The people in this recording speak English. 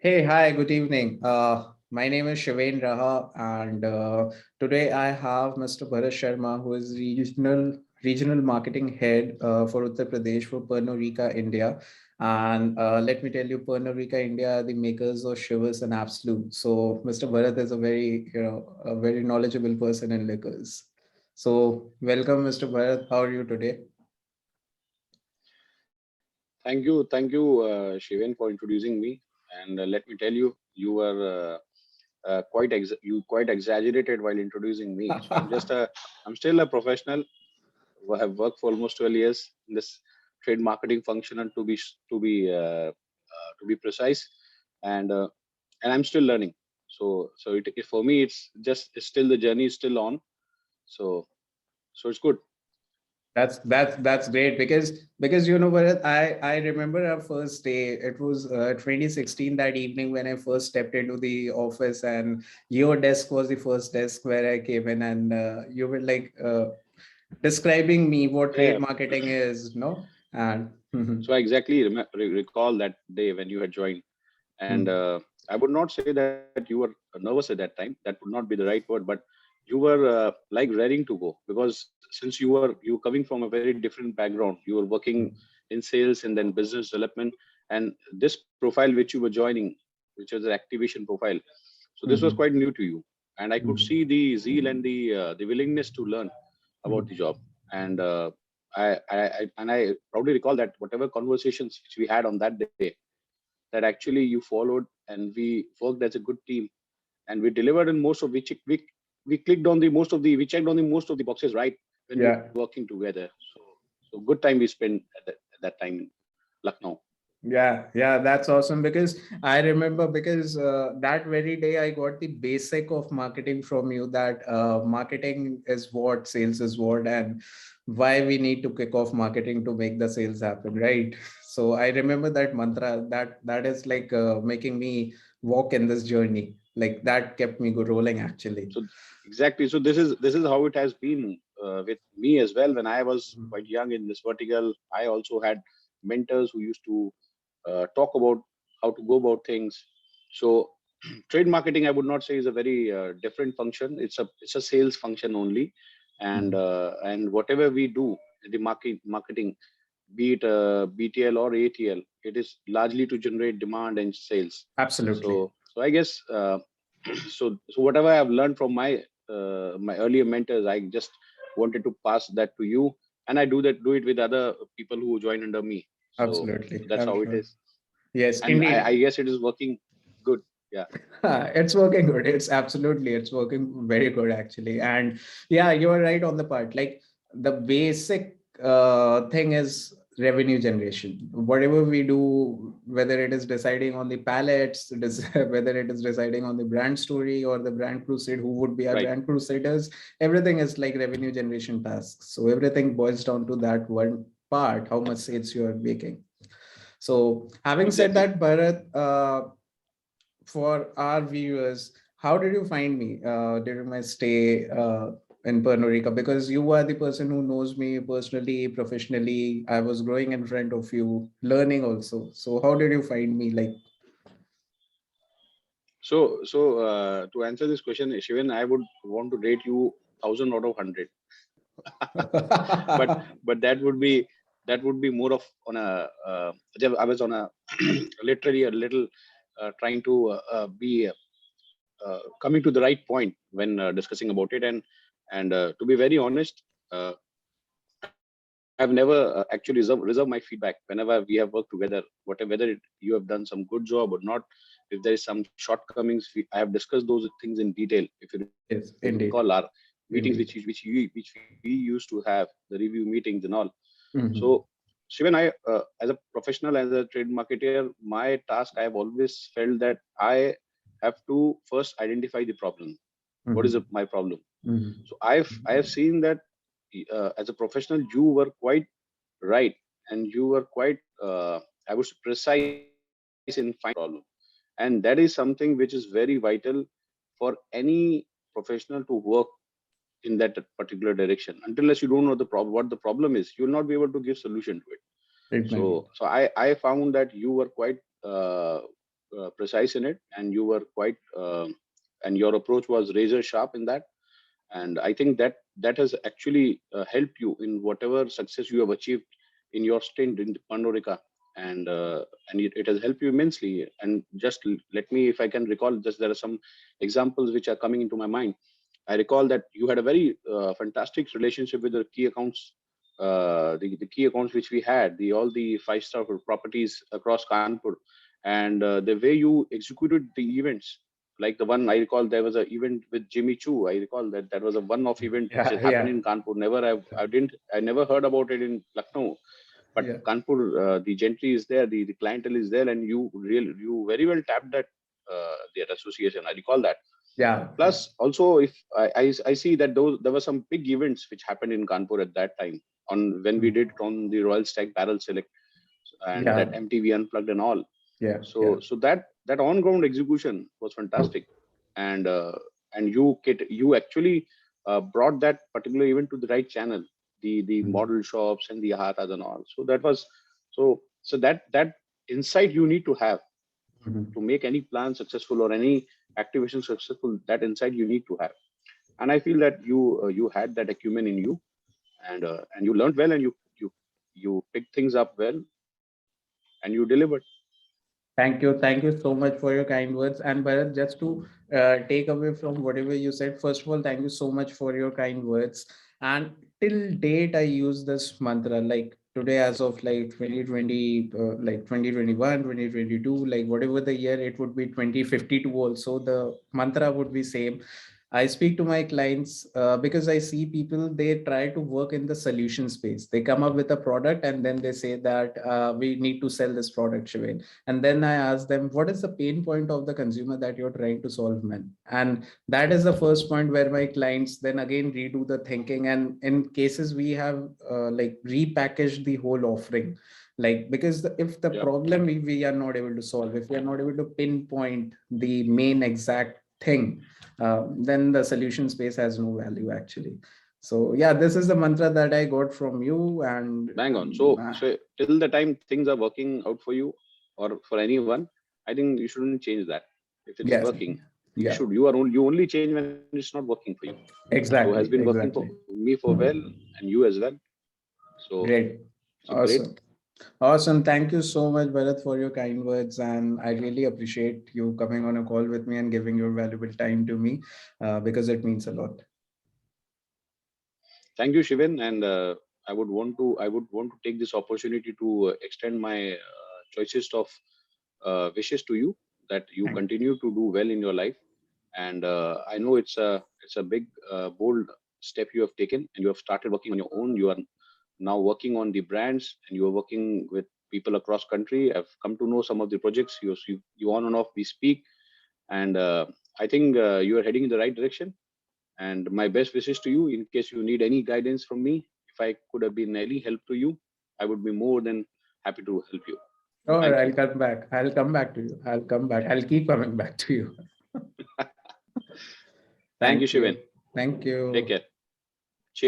Hey, hi, good evening. My name is Shiven Raha, and today I have Mr. Bharat Sharma, who is regional marketing head for Uttar Pradesh for Pernod Ricard India. And let me tell you, Pernod Ricard India are the makers of Shivers and Absolute. So Mr. Bharat is a a very knowledgeable person in liquors. So welcome, Mr. Bharat. How are you today? Thank you, Shiven, for introducing me. And let me tell you, you were quite exaggerated while introducing me. So I'm still a professional who have worked for almost 12 years in this trade marketing function, and to be precise, and uh, and I'm still learning. For me, it's still the journey is still on. So so it's good. That's great because you know what I remember our first day. It was 2016 that evening when I first stepped into the office, and your desk was the first desk where I came in, and you were like describing me what Yeah. trade marketing is, no? And So I exactly recall that day when you had joined. And I would not say that you were nervous at that time. That would not be the right word, but you were like raring to go, because since you were coming from a very different background. You were working in sales and then business development, and this profile which you were joining, which was the activation profile. So this was quite new to you, and I could see the zeal and the willingness to learn about the job. And I proudly recall that whatever conversations which we had on that day, that actually you followed, and we worked as a good team, and we delivered in most of we clicked on the most of the we checked on the most of the boxes, right, when we were yeah. working together. So good time we spent at that time in Lucknow. Yeah, that's awesome because I remember because that very day I got the basic of marketing from you that marketing is what, sales is what, and why we need to kick off marketing to make the sales happen, right? So I remember that mantra that is like making me walk in this journey. Like that kept me rolling actually. So exactly, so this is how it has been with me as well. When I was quite young in this vertical, I also had mentors who used to talk about how to go about things. So trade marketing, I would not say, is a very different function. It's a sales function only. And whatever we do in the marketing, be it BTL or ATL, it is largely to generate demand and sales. so Absolutely. so I guess so whatever I have learned from my earlier mentors, I just wanted to pass that to you, and I do it with other people who join under me. So Absolutely. that's how it Absolutely. is. Yes, And I indeed. guess it is working good. Yeah. It's working good. It's working very good actually. And yeah, you're right on the part. Like the basic thing is revenue generation. Whatever we do, whether it is deciding on the palettes, whether it is deciding on the brand story or the brand crusade, who would be our Right. brand crusaders, everything is like revenue generation tasks. So everything boils down to that one part, how much sales you are making. So having said Exactly. that, Bharat, for our viewers, how did you find me during my stay in Pernod Ricard? Because you are the person who knows me personally, professionally. I was growing in front of you, learning also. So how did you find me? Like, So to answer this question, Shivan, I would want to rate you 1,000 out of 100. but but that would be more of on a I was on a literally a little trying to be coming to the right point when discussing about it. And to be very honest, I've never actually reserved my feedback whenever we have worked together, whatever, you have done some good job or not. If there is some shortcomings, I have discussed those things in detail. If you recall our yes, meetings indeed, indeed. which we used to have, the review meetings and all. So Mhm, Shivan, as a professional, as a trade marketer, my task, I have always felt that I have to first identify the problem. What is mhm, my problem? mhm, So I have seen that as a professional, you were quite right, and you were quite I was precise in finding the problem, and that is something which is very vital for any professional to work in that particular direction. Unless you don't know the problem, what the problem is, you will not be able to give solution to it. exactly. So I found that you were quite precise in it, and you were quite, and your approach was razor sharp in that. And I think that has actually helped you in whatever success you have achieved in your stint in Pernod. And it has helped you immensely. And just let me, if I can recall, just there are some examples which are coming into my mind. I recall that you had a very fantastic relationship with the key accounts, the key accounts which we had, the all the five-star properties across Kanpur, and the way you executed the events. Like the one I recall, there was an event with Jimmy Choo. I recall that was a one-off event which has Yeah, happened yeah, in Kanpur. I never heard about it in Lucknow, but yeah, Kanpur, the gentry is there, the clientele is there, and you very well tapped that association. I recall that. yeah, yeah. Plus, also, if I see that there were some big events which happened in Kanpur at that time, on when we Mm. did on the Royal Stag Barrel Select and that Yeah, MTV Unplugged and all. yeah, yeah. So that on ground execution was fantastic, and you actually brought that particular event to the right channel, the Mhm. model shops and the hatas and all. So that was that insight you need to have Mhm. to make any plan successful or any activation successful. That insight you need to have, and I feel that you had that acumen in you, and you learned well, and you picked things up well, and you delivered. Thank you. Thank you so much for your kind words. And Bharat, just to take away from whatever you said, first of all, thank you so much for your kind words. And till date, I use this mantra like today, as of like 2020, like 2021, 2022, like whatever the year, it would be 2052 also. The mantra would be same. I speak to my clients because I see people, they try to work in the solution space. They come up with a product and then they say that we need to sell this product, Shivain. And then I ask them, what is the pain point of the consumer that you're trying to solve, man? And that is the first point where my clients then again redo the thinking. And in cases we have like repackaged the whole offering. Like, because if the Yeah. problem we are not able to solve, if we are not able to pinpoint the main exact thing, then the solution space has no value actually. So yeah, this is the mantra that I got from you. And Bang on. So till the time things are working out for you or for anyone, I think you shouldn't change that. If it's yes, working, yeah, you only change when it's not working for you. So has exactly, been working for exactly. me for well, and you as well. So Great. so great. Awesome. Awesome. Thank you so much, Bharat, for your kind words. And I really appreciate you coming on a call with me and giving your valuable time to me because it means a lot. Thank you, Shivan. And I would want to take this opportunity to extend my choicest of wishes to you, that you Thank continue to do well in your life. And I know it's a big bold step you have taken, and you have started working on your own. You are now working on the brands, and you are working with people across country. I've come to know some of the projects you on and off we speak, and I think you are heading in the right direction. And my best wishes to you, in case you need any guidance from me, if I could have been any help to you, I would be more than happy to help you. All right, Thank you. I'll come back. I'll come back to you. I'll come back. I'll keep coming back to you. Thank you, Thank Shivan. you. Thank Take you. care.